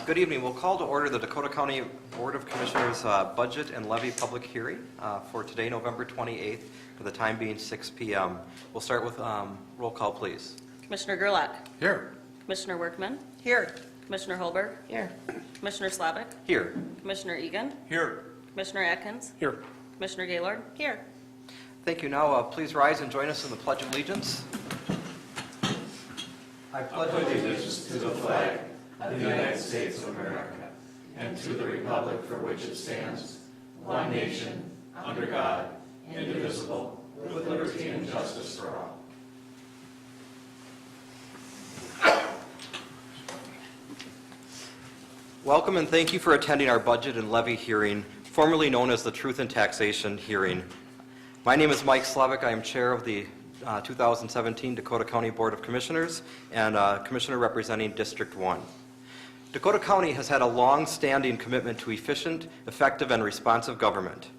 Good evening. We'll call to order the Dakota County Board of Commissioners Budget and Levy Public Hearing for today, November 28th, for the time being 6 p.m. We'll start with roll call, please. Commissioner Gerlach. Here. Commissioner Workman. Here. Commissioner Holberg. Here. Commissioner Slavic. Here. Commissioner Egan. Here. Commissioner Atkins. Here. Commissioner Gaylord. Here. Thank you. Now please rise and join us in the Pledge of Allegiance. I pledge allegiance to the flag of the United States of America and to the republic for which it stands, one nation, under God, indivisible, with liberty and justice for all. Welcome and thank you for attending our Budget and Levy hearing, formerly known as the Truth in Taxation hearing. My name is Mike Slavic. I am chair of the 2017 Dakota County Board of Commissioners and Commissioner representing District 1. Dakota County has had a long-standing commitment to efficient, effective, and responsive government.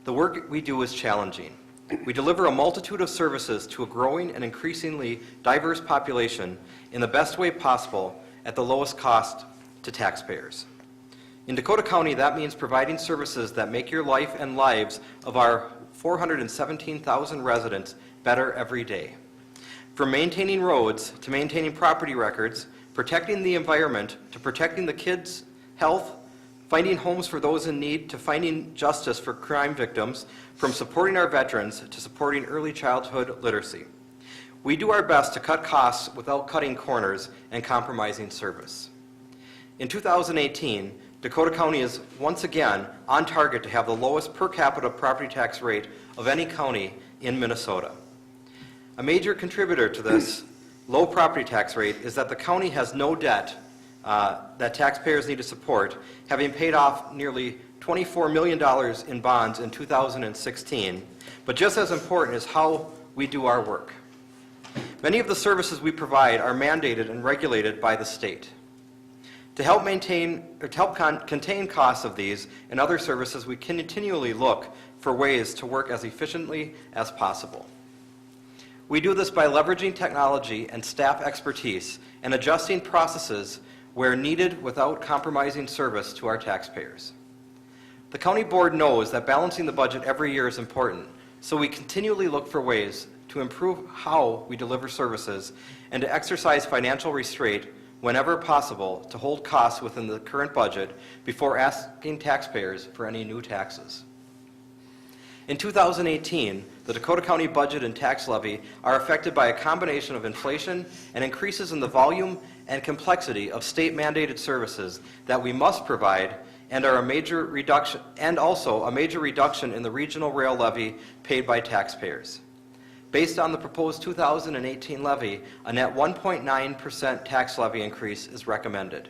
The work we do is challenging. We deliver a multitude of services to a growing and increasingly diverse population in the best way possible at the lowest cost to taxpayers. In Dakota County, that means providing services that make your life and lives of our 417,000 residents better every day. From maintaining roads to maintaining property records, protecting the environment to protecting the kids' health, finding homes for those in need to finding justice for crime victims, from supporting our veterans to supporting early childhood literacy. We do our best to cut costs without cutting corners and compromising service. In 2018, Dakota County is once again on target to have the lowest per capita property tax rate of any county in Minnesota. A major contributor to this low property tax rate is that the county has no debt that taxpayers need to support, having paid off nearly $24 million in bonds in 2016. But just as important is how we do our work. Many of the services we provide are mandated and regulated by the state. To help contain costs of these and other services, we continually look for ways to work as efficiently as possible. We do this by leveraging technology and staff expertise and adjusting processes where needed without compromising service to our taxpayers. The county board knows that balancing the budget every year is important, so we continually look for ways to improve how we deliver services and to exercise financial restraint whenever possible to hold costs within the current budget before asking taxpayers for any new taxes. In 2018, the Dakota County budget and tax levy are affected by a combination of inflation and increases in the volume and complexity of state-mandated services that we must provide, and also a major reduction in the regional rail levy paid by taxpayers. Based on the proposed 2018 levy, a net 1.9% tax levy increase is recommended.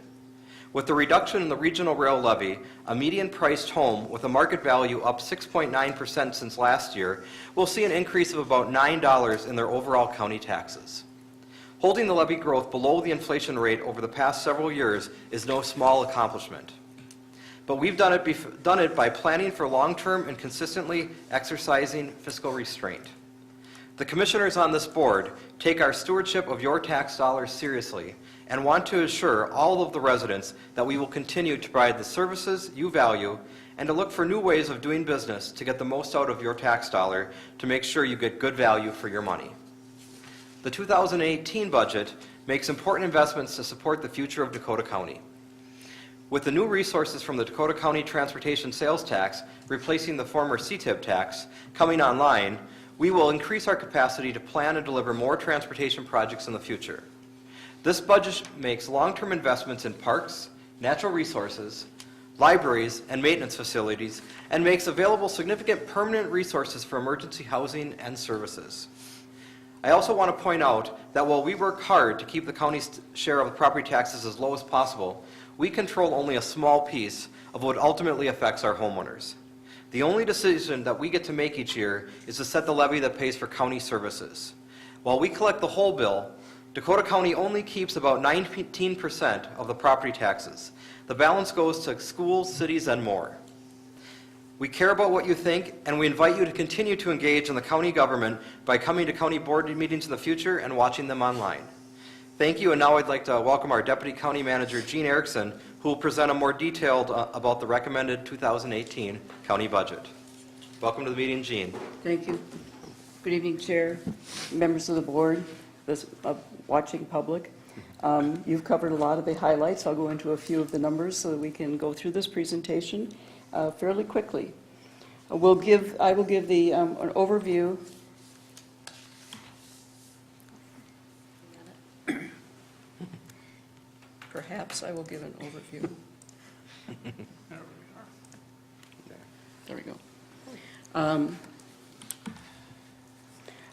With the reduction in the regional rail levy, a median-priced home with a market value up 6.9% since last year will see an increase of about $9 in their overall county taxes. Holding the levy growth below the inflation rate over the past several years is no small accomplishment. But we've done it by planning for long-term and consistently exercising fiscal restraint. The commissioners on this board take our stewardship of your tax dollars seriously and want to assure all of the residents that we will continue to provide the services you value and to look for new ways of doing business to get the most out of your tax dollar to make sure you get good value for your money. The 2018 budget makes important investments to support the future of Dakota County. With the new resources from the Dakota County Transportation Sales Tax replacing the former CTIB tax coming online, we will increase our capacity to plan and deliver more transportation projects in the future. This budget makes long-term investments in parks, natural resources, libraries, and maintenance facilities, and makes available significant permanent resources for emergency housing and services. I also want to point out that while we work hard to keep the county's share of property taxes as low as possible, we control only a small piece of what ultimately affects our homeowners. The only decision that we get to make each year is to set the levy that pays for county services. While we collect the whole bill, Dakota County only keeps about 19% of the property taxes. The balance goes to schools, cities, and more. We care about what you think, and we invite you to continue to engage in the county government by coming to county board meetings in the future and watching them online. Thank you, and now I'd like to welcome our Deputy County Manager, Gene Erickson, who who will present a more detailed about the recommended 2018 county budget. Welcome to the meeting, Jean. Thank you. Good evening, Chair, members of the board, this watching public. You've covered a lot of the highlights. I'll go into a few of the numbers so that we can go through this presentation fairly quickly. I will give the an overview. Perhaps I will give an overview. There we go.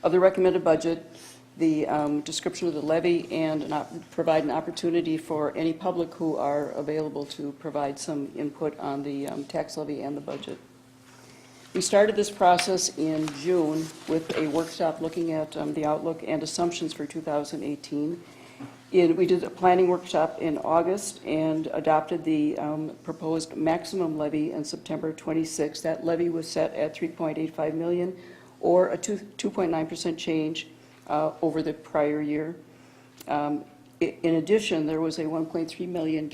Of the recommended budget, the description of the levy, and provide an opportunity for any public who are available to provide some input on the tax levy and the budget. We started this process in June with a workshop looking at the outlook and assumptions for 2018. We did a planning workshop in August and adopted the proposed maximum levy on September 26th. That levy was set at $3.85 million, or a 2.9% change over the prior year. In addition, there was a $1.3 million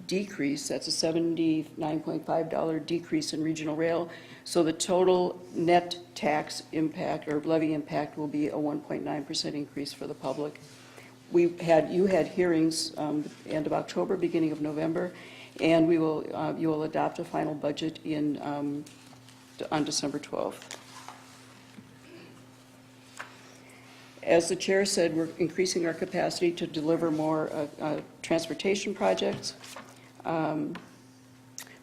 decrease. That's a $79.5 decrease in regional rail. So the total net tax impact or levy impact will be a 1.9% increase for the public. You had hearings end of October, beginning of November, and you will adopt a final budget on December 12th. As the chair said, we're increasing our capacity to deliver more transportation projects. We're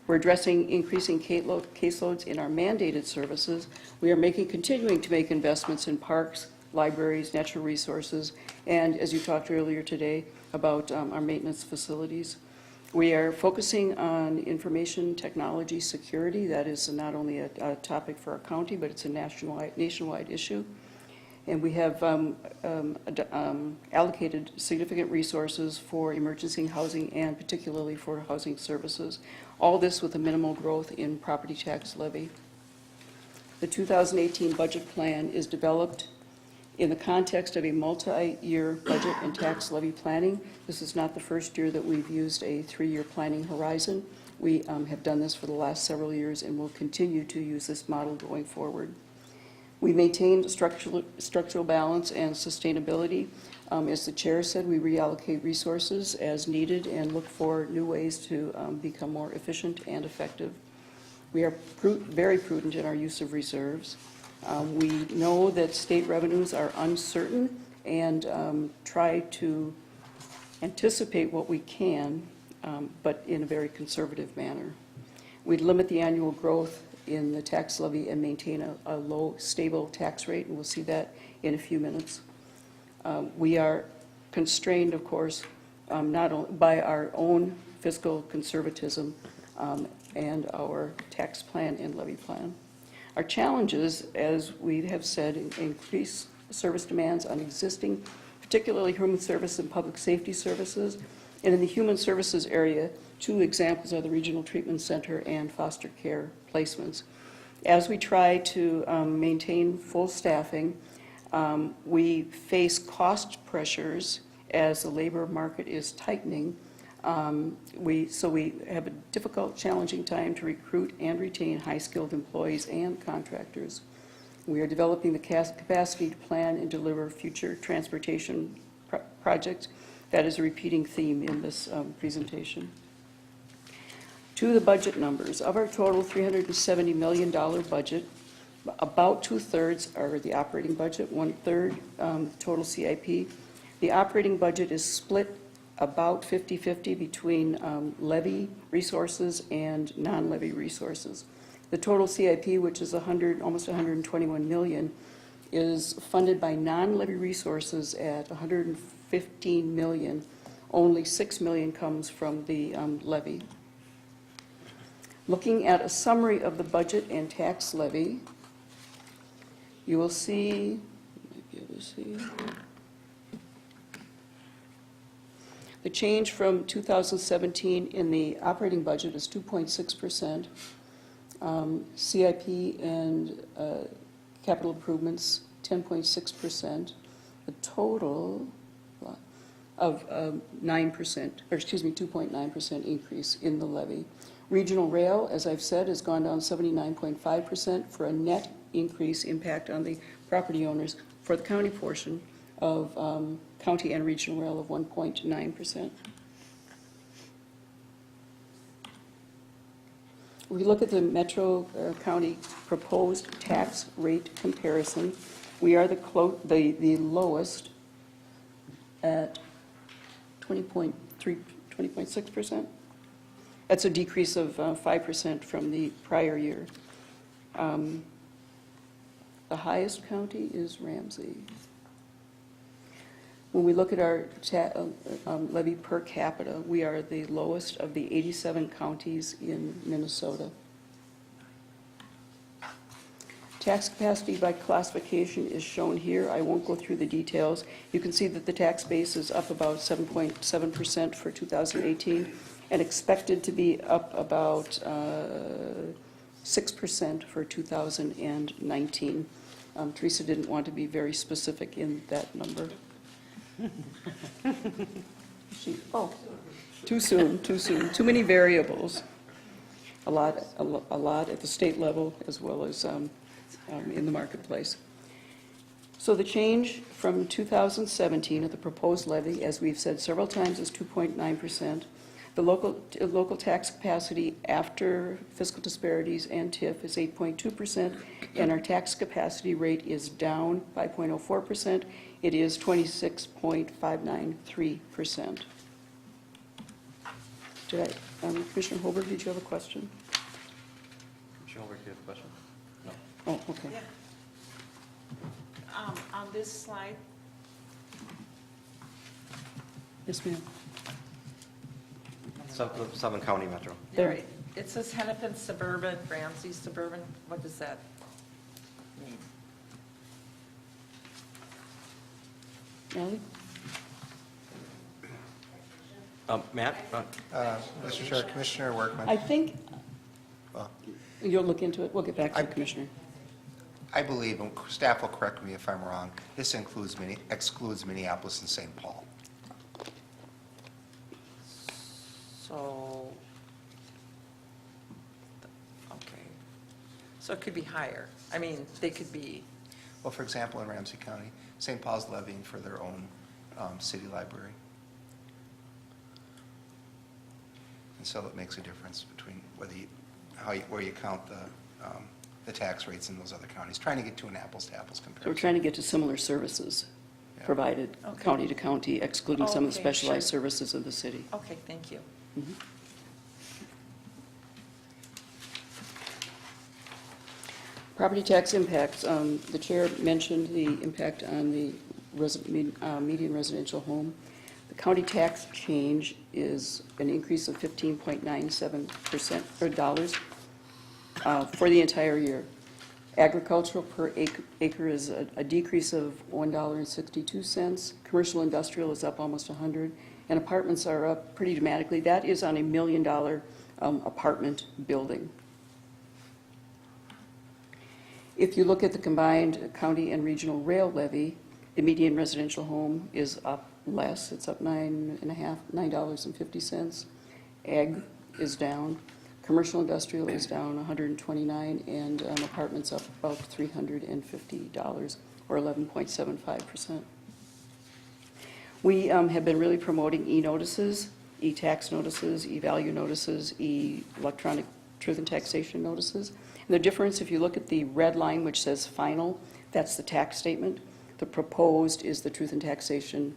addressing increasing caseloads in our mandated services. We are continuing to make investments in parks, libraries, natural resources, and as you talked earlier today about our maintenance facilities. We are focusing on information technology security. That is not only a topic for our county, but it's a nationwide issue. And we have allocated significant resources for emergency housing and particularly for housing services. All this with a minimal growth in property tax levy. The 2018 budget plan is developed in the context of a multi-year budget and tax levy planning. This is not the first year that we've used a 3-year planning horizon. We have done this for the last several years and will continue to use this model going forward. We maintain structural balance and sustainability. As the chair said, we reallocate resources as needed and look for new ways to become more efficient and effective. We are very prudent in our use of reserves. We know that state revenues are uncertain and try to anticipate what we can, but in a very conservative manner. We limit the annual growth in the tax levy and maintain a low, stable tax rate, and we'll see that in a few minutes. We are constrained, of course, not only by our own fiscal conservatism and our tax plan and levy plan. Our challenges, as we have said, increase service demands on existing, particularly human service and public safety services. And in the human services area, 2 examples are the Regional Treatment Center and foster care placements. As we try to maintain full staffing, we face cost pressures as the labor market is tightening. So we have a difficult, challenging time to recruit and retain high-skilled employees and contractors. We are developing the capacity to plan and deliver future transportation projects. That is a repeating theme in this presentation. To the budget numbers, of our total $370 million budget, about 2/3 are the operating budget, 1/3 total CIP. The operating budget is split about 50-50 between levy resources and non-levy resources. The total CIP, which is almost $121 million, is funded by non-levy resources at $115 million. Only $6 million comes from the levy. Looking at a summary of the budget and tax levy, you will see, the change from 2017 in the operating budget is 2.6%. CIP and capital improvements, 10.6%. The total of 9%, or excuse me, 2.9% increase in the levy. Regional rail, as I've said, has gone down 79.5% for a net increase impact on the property owners for the county portion of county and regional rail of 1.9%. We look at the Metro County proposed tax rate comparison. We are the lowest at 20.6%. That's a decrease of 5% from the prior year. The highest county is Ramsey. When we look at our levy per capita, we are the lowest of the 87 counties in Minnesota. Tax capacity by classification is shown here. I won't go through the details. You can see that the tax base is up about 7.7% for 2018 and expected to be up about 6% for 2019. Teresa didn't want to be very specific in that number. Too soon, too many variables. A lot at the state level as well as in the marketplace. So the change from 2017 of the proposed levy, as we've said several times, is 2.9%. The local tax capacity after fiscal disparities and TIF is 8.2%, and our tax capacity rate is down 5.04%. It is 26.593%. Commissioner Holberg, did you have a question? Commissioner Holberg, do you have a question? No. Oh, okay. Yeah. On this slide, Yes, ma'am. Seven county metro. There. right, it says Hennepin Suburban, Ramsey Suburban. What does that mean? Ally? Matt? Mr. Chair, Commissioner Workman. I think Well, you'll look into it. We'll get back to you, I- Commissioner. I believe, and staff will correct me if I'm wrong, this excludes Minneapolis and St. Paul. So, okay. So it could be higher. I mean, they could be, Well, for example, in Ramsey County, St. Paul's levying for their own city library. And so it makes a difference between where you count the tax rates in those other counties, trying to get to an apples-to-apples So comparison. we're trying to get to similar services Yeah. provided Okay. county to county, excluding some of the Okay, specialized sure. services of the city. okay, thank you. Property tax impacts, the chair mentioned the impact on the median residential home. The county tax change is an increase of 15.97% or dollars for the entire year. Agricultural per acre is a decrease of $1.62. Commercial industrial is up almost 100, and apartments are up pretty dramatically. That is on $1 million apartment building. If you look at the combined county and regional rail levy, the median residential home is up less. It's up $9.50. Ag is down. Commercial industrial is down 129, and apartments up about $350, or 11.75%. We have been really promoting e-notices, e-tax notices, e-value notices, electronic truth and taxation notices. And the difference, if you look at the red line which says final, that's the tax statement. The proposed is the truth and taxation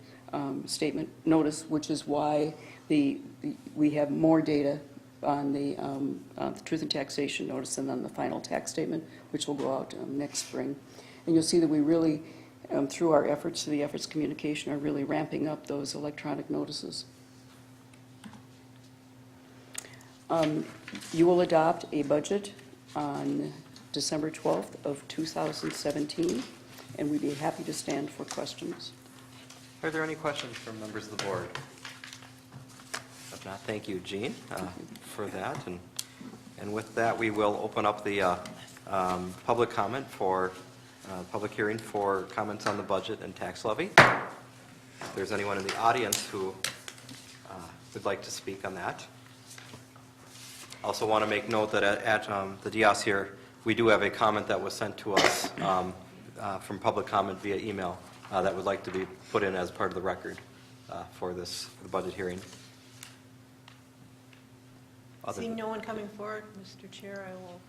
statement notice, which is why we have more data on the truth and taxation notice than on the final tax statement, which will go out next spring. And you'll see that we really, through our efforts, through the efforts communication, are really ramping up those electronic notices. You will adopt a budget on December 12th of 2017, and we'd be happy to stand for questions. Are there any questions from members of the board? If not, thank you, Jean, for that. And with that, we will open up the public comment for public hearing for comments on the budget and tax levy. If there's anyone in the audience who would like to speak on that. Also want to make note that at the dais here, we do have a comment that was sent to us from public comment via email that would like to be put in as part of the record for the budget hearing. Other Seeing than- no one coming forward, Mr. Chair, I will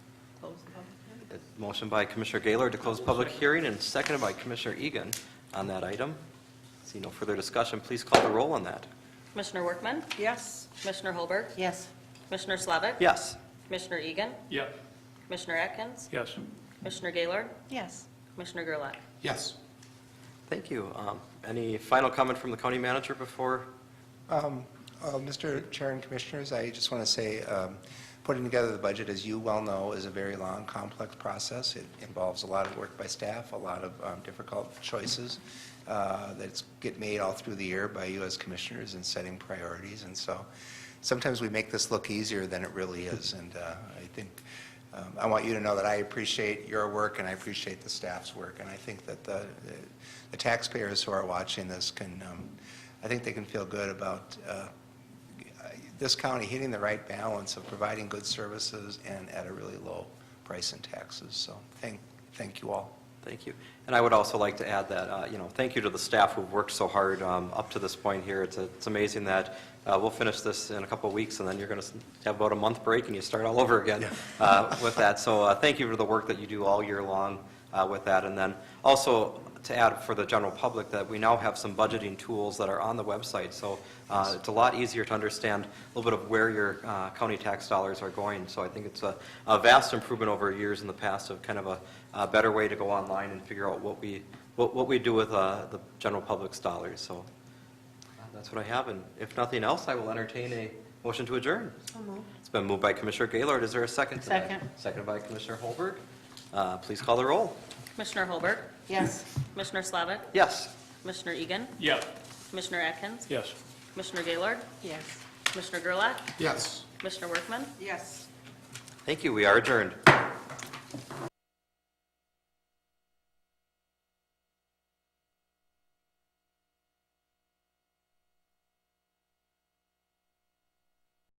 close the public hearing. Motion by Commissioner Gaylord to close public hearing and seconded by Commissioner Egan on that item. See no further discussion. Please call the roll on that. Commissioner Workman, Yes. Commissioner Holberg, Yes. Commissioner Slavic, Yes. Commissioner Egan, Yep. Commissioner Atkins, Yes. Commissioner Gaylord, Yes. Commissioner Gerlach. Yes. Thank you. Any final comment from the county manager before? Mr. Chair and Commissioners, I just want to say, putting together the budget, as you well know, is a very long, complex process. It involves a lot of work by staff, a lot of difficult choices that get made all through the year by you as commissioners in setting priorities. And so sometimes we make this look easier than it really is. And I think I want you to know that I appreciate your work and I appreciate the staff's work. And I think that the taxpayers who are watching this can, I think they can feel good about this county hitting the right balance of providing good services and at a really low price in taxes. So thank you all. Thank you. And I would also like to add that, thank you to the staff who've worked so hard up to this point here. It's amazing that we'll finish this in a couple of weeks, and then you're going to have about a month break, and you start all over again with that. So thank you for the work that you do all year long with that. And then also to add for the general public that we now have some budgeting tools that are on the website. So it's a lot easier to understand a little bit of where your county tax dollars are going. So I think it's a vast improvement over years in the past of kind of a better way to go online and figure out what we do with the general public's dollars. So that's what I have. And if nothing else, I will entertain a motion to adjourn. So moved. It's been moved by Commissioner Gaylord. Is there a second to that? Second. Seconded by Commissioner Holberg. Please call the roll. Commissioner Holberg, Yes. Commissioner Slavic, Yes. Commissioner Egan, Yep. Commissioner Atkins, Yes. Commissioner Gaylord, Yes. Commissioner Gerlach, Yes. Commissioner Workman. Yes. Thank you. We are adjourned.